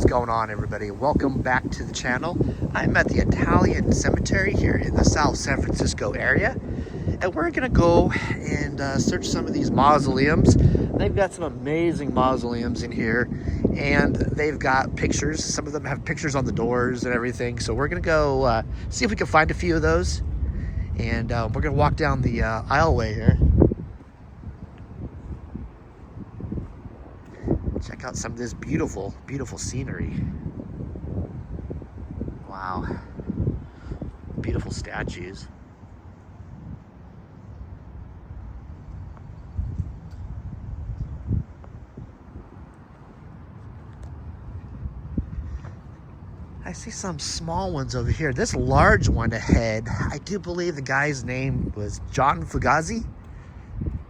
going on, everybody? Welcome back to the channel. I'm at the Italian cemetery here in the South San Francisco area, and we're gonna go and search some of these mausoleums. They've got some amazing mausoleums in here, and they've got pictures. Some of them have pictures on the doors and everything, so we're gonna go see if we can find a few of those, and we're gonna walk down the aisleway here. Check out some of this beautiful, beautiful scenery. Wow. Beautiful statues. I see some small ones over here. This large one ahead, I do believe the guy's name was John Fugazi,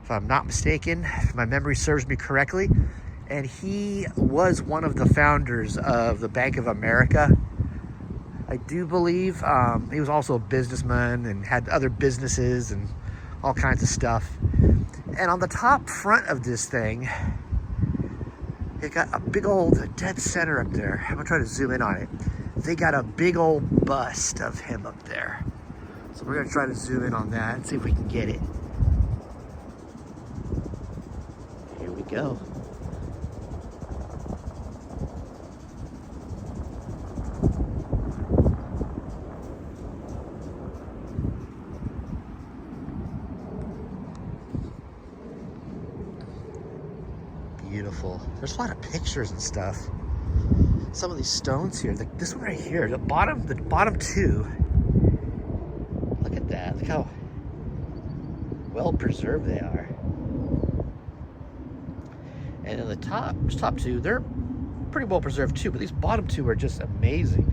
if I'm not mistaken, if my memory serves me correctly. And he was one of the founders of the Bank of America, I do believe. He was also a businessman and had other businesses and all kinds of stuff. And on the top front of this thing, they got a big old dead center up there. I'm gonna try to zoom in on it. They got a big old bust of him up there. So we're gonna try to zoom in on that and see if we can get it. Here we go. Beautiful. There's a lot of pictures and stuff. Some of these stones here, this one right here, the bottom two. Look at that. Look how well preserved they are. And then the top two, they're pretty well preserved too, but these bottom two are just amazing.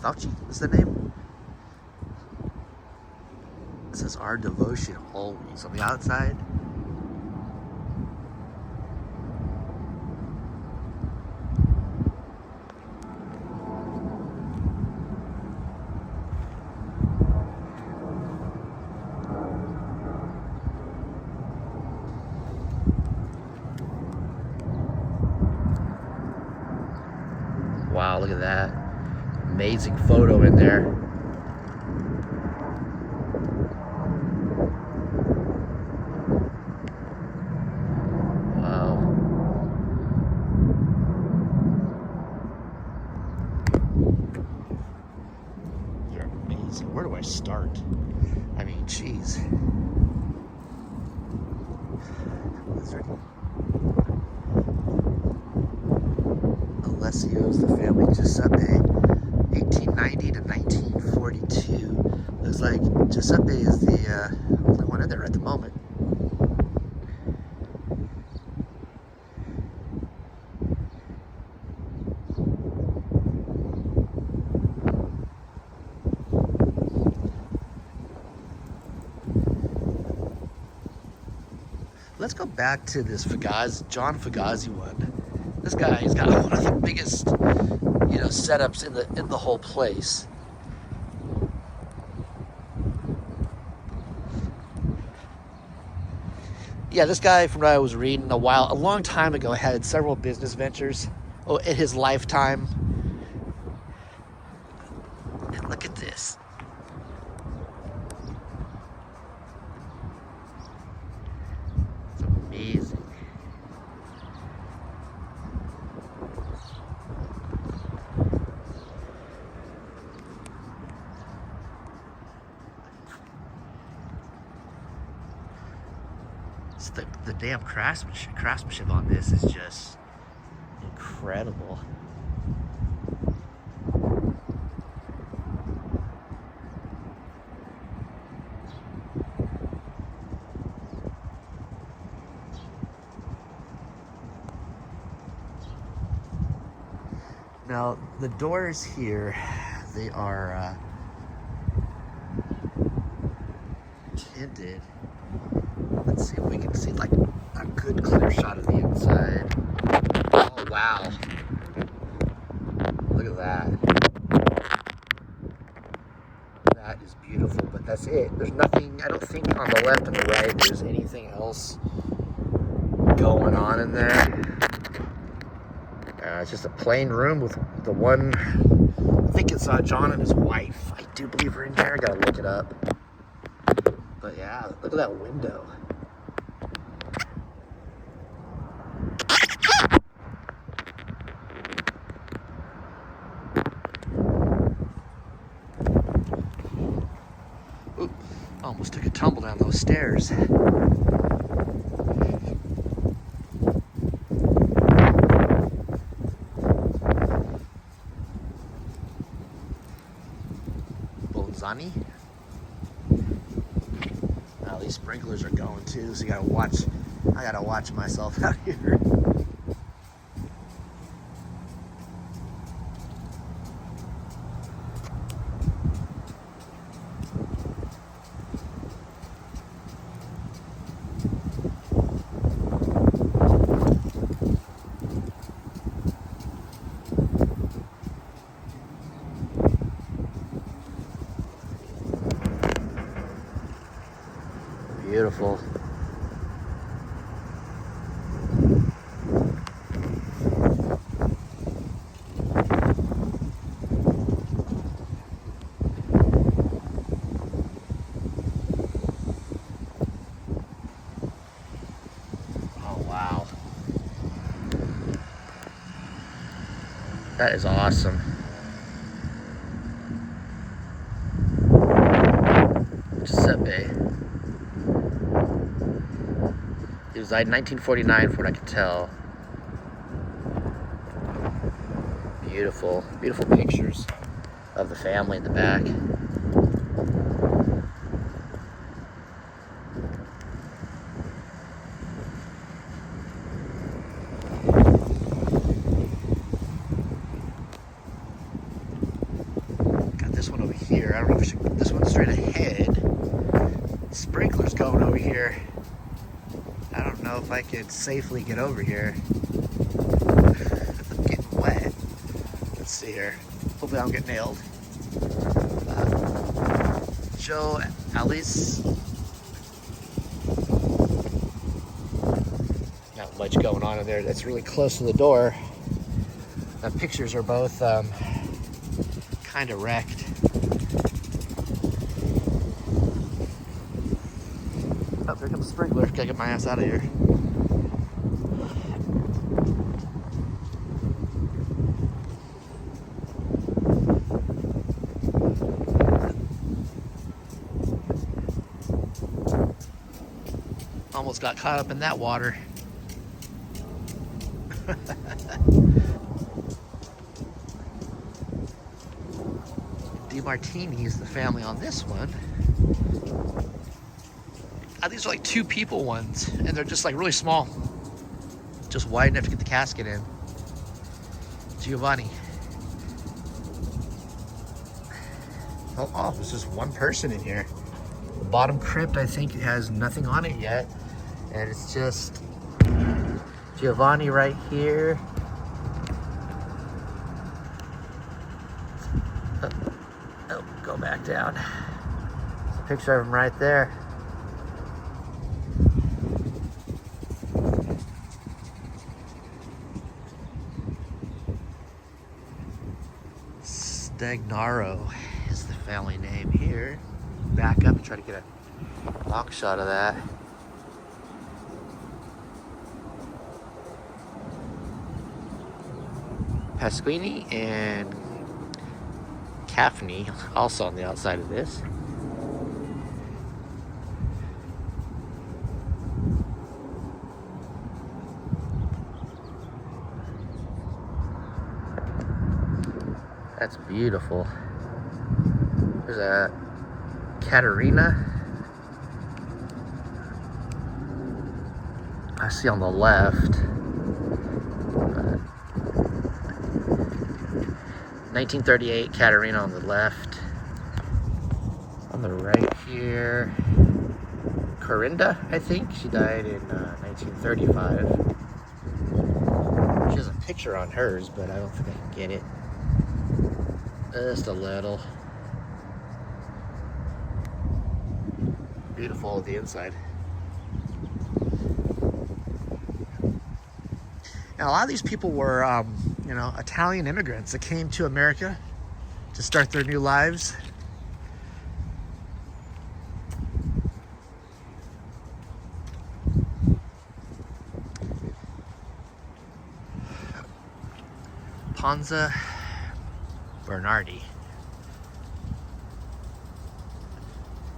Fauci is the name. It says our devotion always on the outside. Wow, look at that. Amazing photo in there. Wow. You're amazing. Where do I start? I mean, geez. Alessio's the family Giuseppe. 1890 to 1942. Looks like Giuseppe is the only one in there at the moment. Let's go back to this John Fugazi one. This guy, he's got one of the biggest, setups in the whole place. Yeah, this guy, from what I was reading a long time ago, had several business ventures in his lifetime. And look at this. It's amazing. The damn craftsmanship on this is just incredible. Now the doors here, they are tinted. Let's see if we can see like a good clear shot of the inside. Oh wow. Look at that. That is beautiful, but that's it. There's nothing, I don't think on the left and the right there's anything else going on in there. It's just a plain room with the one, I think it's John and his wife. I do believe we're in there. I gotta look it up. But yeah, look at that window. Ooh, almost took a tumble down those stairs. Bolzani. Now these sprinklers are going too, so you gotta watch. I gotta watch myself out here. Beautiful. Oh wow. That is awesome. Giuseppe. He was died in 1949, from what I can tell. Beautiful, beautiful pictures of the family in the back. Got this one over here. I don't know if I should put this one straight ahead. Sprinklers going over here. I don't know if I could safely get over here. I'm getting wet. Let's see here. Hopefully I don't get nailed. Joe, at least not much going on in there. That's really close to the door. The pictures are both kind of wrecked. Oh, there comes the sprinkler. Gotta get my ass out of here. Almost got caught up in that water. DeMartini is the family on this one. These are like 2 people ones, and they're just like really small, just wide enough to get the casket in. Giovanni. Oh, there's just one person in here. The bottom crypt, I think, has nothing on it yet, and it's just Giovanni right here. Oh, go back down. There's a picture of him right there. Stagnaro is the family name here. Back up and try to get a long shot of that. Pasquini and Caffney also on the outside of this. That's beautiful. There's a Katerina. I see on the left. 1938 Katerina on the left. On the right here, Corinda, I think. She died in 1935. She has a picture on hers, but I don't think I can get it. Just a little. Beautiful at the inside. Now, a lot of these people were, you know, Italian immigrants that came to America to start their new lives. Ponza Bernardi.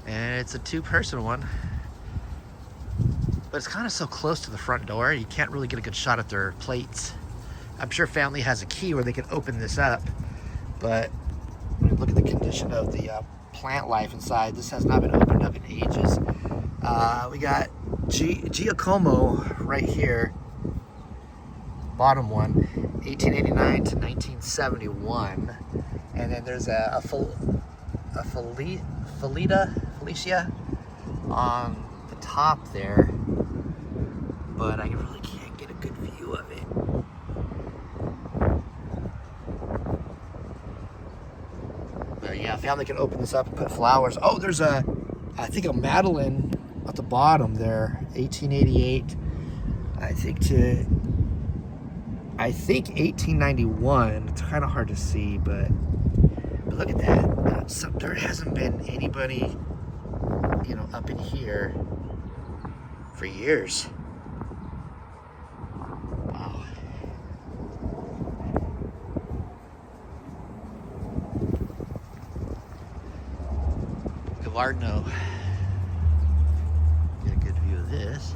And it's a two-person one. But it's kind of so close to the front door, you can't really get a good shot at their plates. I'm sure family has a key where they can open this up. But when you look at the condition of the plant life inside, this has not been opened up in ages. We got Giacomo right here. Bottom one, 1889 to 1971, and then there's a Felicia on the top there, but I really can't get a good view of it. But yeah, family can open this up and put flowers. Oh, there's I think a Madeline at the bottom there, 1888, I think 1891. It's kind of hard to see, but look at that. There hasn't been anybody, you know, up in here for years. Wow. Gavarno. Get a good view of this.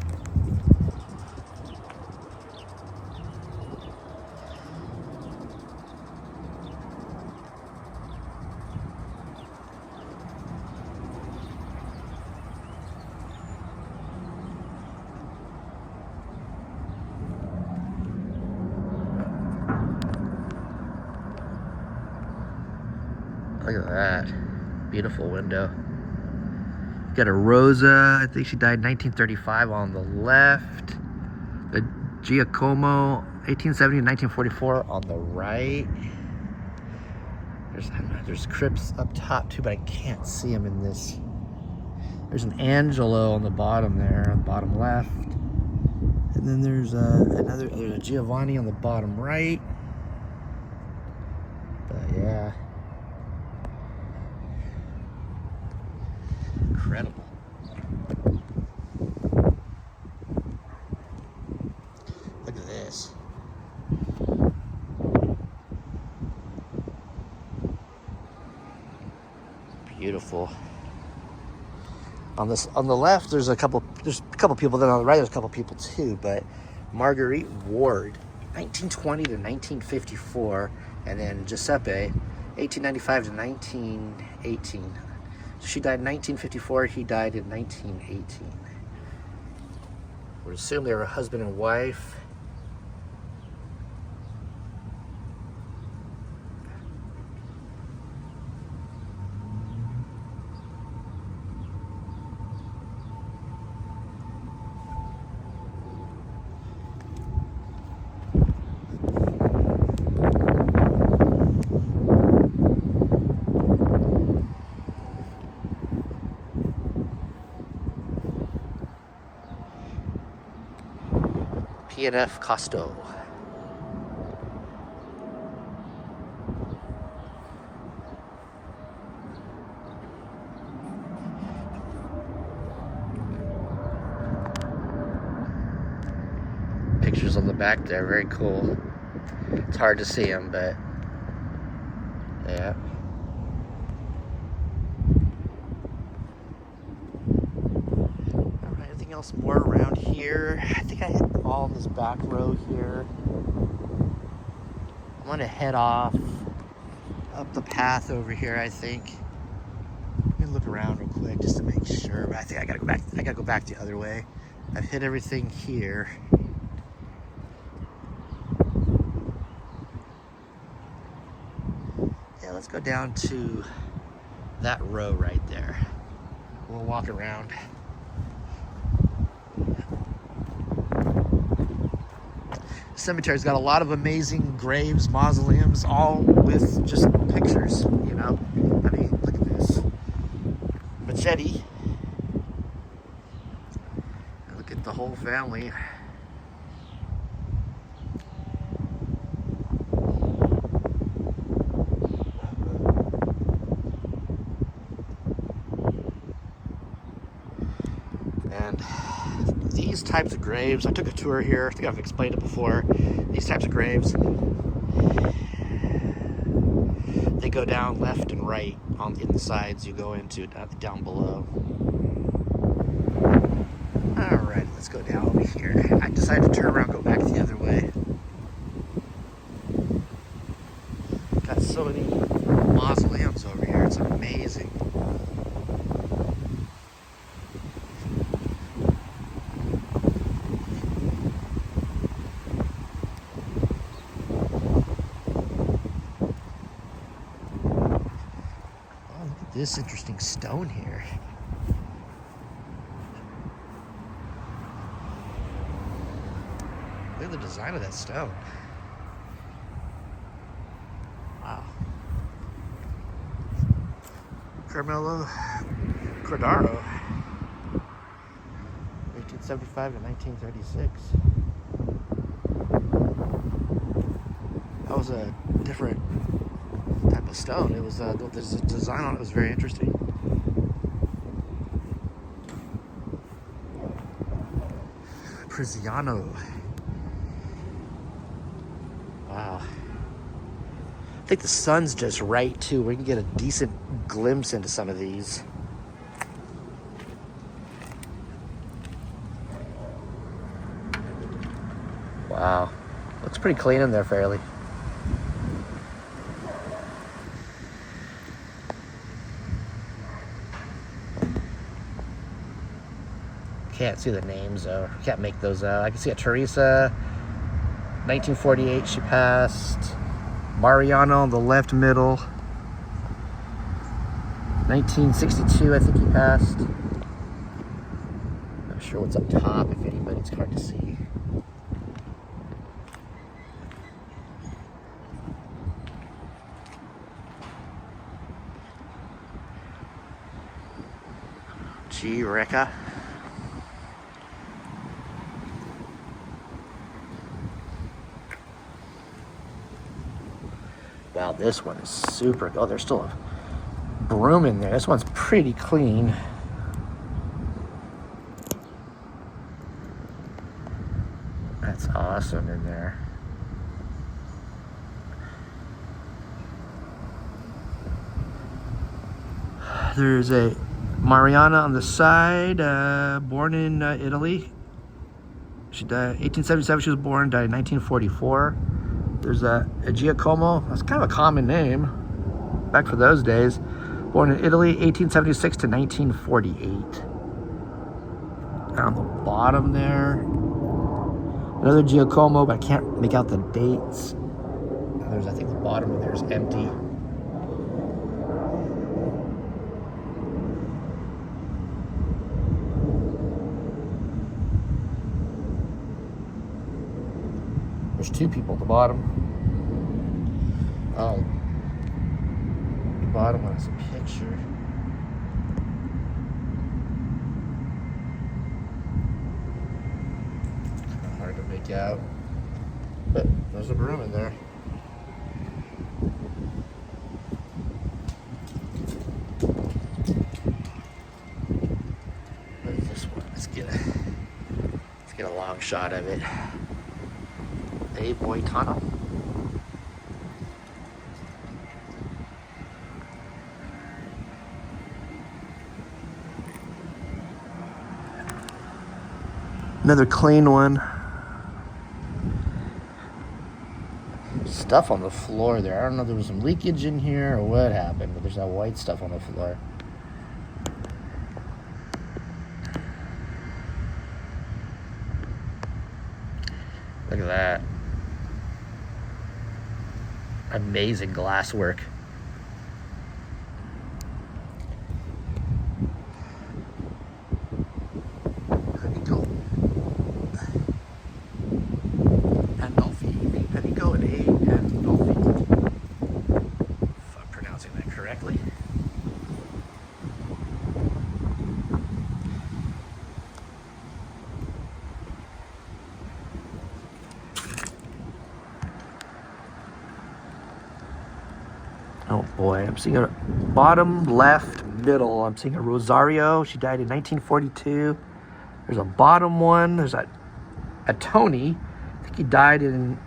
Look at that. Beautiful window. Got a Rosa, I think she died 1935 on the left. The Giacomo, 1870 and 1944 on the right. There's Crypts up top too, but I can't see them in this. There's an Angelo on the bottom there, on the bottom left. And then there's there's a Giovanni on the bottom right. But yeah. Incredible. Look at this. Beautiful. On the left, there's a couple people. Then on the right, there's a couple people too. But Marguerite Ward, 1920 to 1954, and then Giuseppe, 1895 to 1918. She died in 1954. He died in 1918. We'd assume they were a husband and wife. P&F Costo. Pictures on the back there, very cool. It's hard to see them, but yeah. Alright, anything else more around here? I think I hit all this back row here. I'm gonna head off up the path over here, I think. Let me look around real quick just to make sure, but I think I gotta go back the other way. I've hit everything here. Yeah, let's go down to that row right there. We'll walk around. cemetery's got a lot of amazing graves, mausoleums, all with just pictures, you know. I mean, look at this. Machete. Look at the whole family. And these types of graves, I took a tour here. I think I've explained it before. These types of graves, they go down left and right on the sides. You go into down below. All right, let's go down over here. I decided to turn around, go back the other way. Got so many mausoleums over here. It's amazing. This interesting stone here. Look at the design of that stone. Wow. Carmelo Cordaro, 1875 to 1936. That was a different type of stone. It was the design on it was very interesting. Priziano. Wow. I think the sun's just right too. We can get a decent glimpse into some of these. Wow. Looks pretty clean in there, fairly. Can't see the names though. Can't make those out. I can see a Teresa, 1948 she passed. Mariano on the left middle, 1962 I think he passed. Not sure what's up top, if anybody, it's hard to see. G. Recca. Wow, this one is super. Oh, there's still a broom in there. This one's pretty clean. That's awesome in there. There's a Mariana on the side, born in Italy. She died 1877. She was born, died in 1944. There's a Giacomo. That's kind of a common name back for those days. Born in Italy, 1876 to 1948. And on the bottom there, another Giacomo, but I can't make out the dates. There's, I think the bottom of there is empty. There's two people at the bottom. Oh, the bottom one is a picture. Kind of hard to make out, but there's a broom in there. Where's this one? Let's get a long shot of it. A boy tunnel. Another clean one. Stuff on the floor there. I don't know if there was some leakage in here or what happened, but there's that white stuff on the floor. Look at that. Amazing glasswork. Oh boy, I'm seeing a bottom left middle. I'm seeing a Rosario. She died in 1942. There's a bottom one. There's a Tony. I think he died in,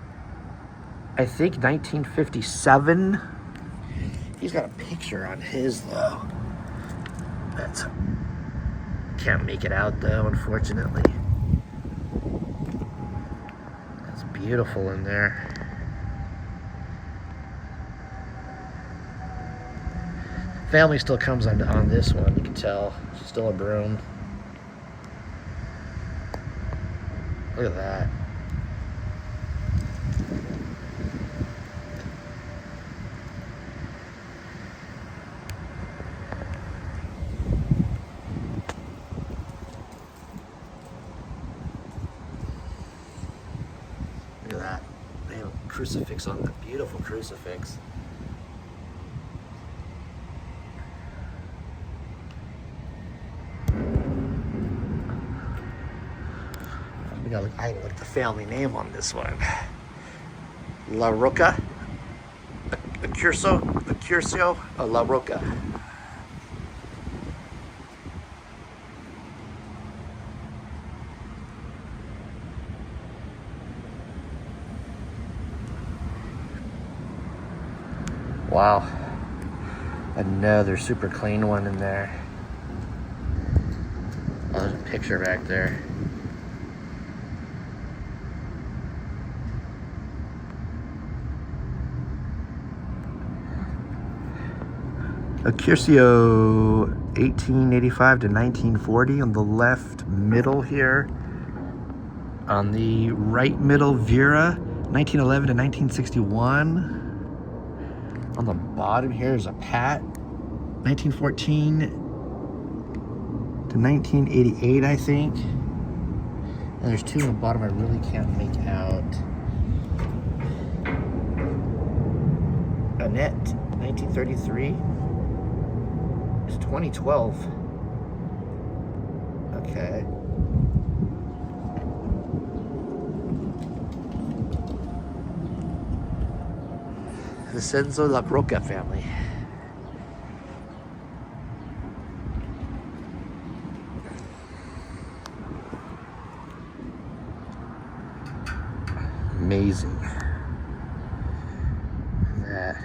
1957. He's got a picture on his though. That's, can't make it out though, unfortunately. That's beautiful in there. Family still comes on this one, you can tell. She's still a broom. Look at that. Look at that. They have a crucifix on that. Beautiful crucifix. I look at the family name on this one. La Roca. Accurso, La Roca. Wow. Another super clean one in there. Oh, there's a picture back there. Accurso, 1885 to 1940 on the left middle here. On the right middle, Vera, 1911 to 1961. On the bottom here is a Pat, 1914 to 1988, I think. And there's two on the bottom I really can't make out. Annette, 1933. It's 2012. Okay. The Senzo La Roca family. Amazing. That.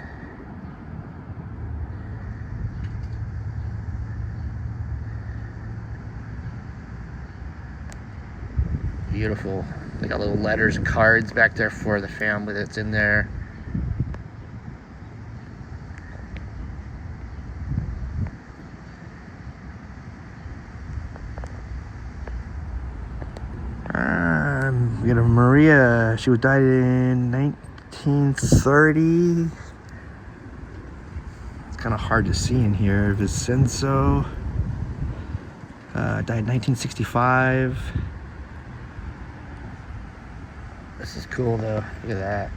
Beautiful. They got little letters and cards back there for the family that's in there. We got a Maria. She was died in 1930. It's kind of hard to see in here. Vincenzo died in 1965. This is cool though. Look at that.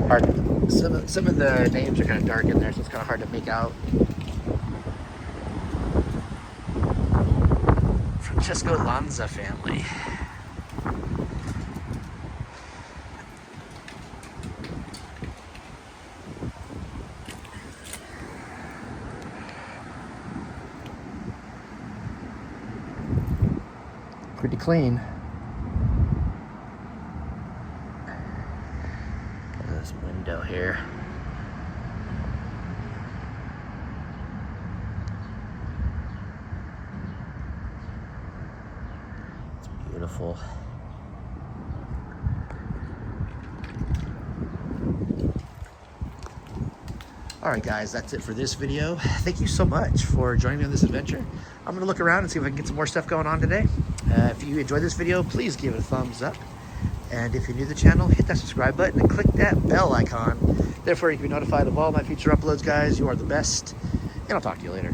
Hard. Some of the names are kind of dark in there, so it's kind of hard to make out. Francesco Lanza family. Pretty clean. This window here. It's beautiful. Alright guys, that's it for this video. Thank you so much for joining me on this adventure. I'm gonna look around and see if I can get some more stuff going on today. If you enjoyed this video, please give it a thumbs up. And if you're new to the channel, hit that subscribe button and click that bell icon. Therefore, you can be notified of all my future uploads, guys. You are the best. And I'll talk to you later.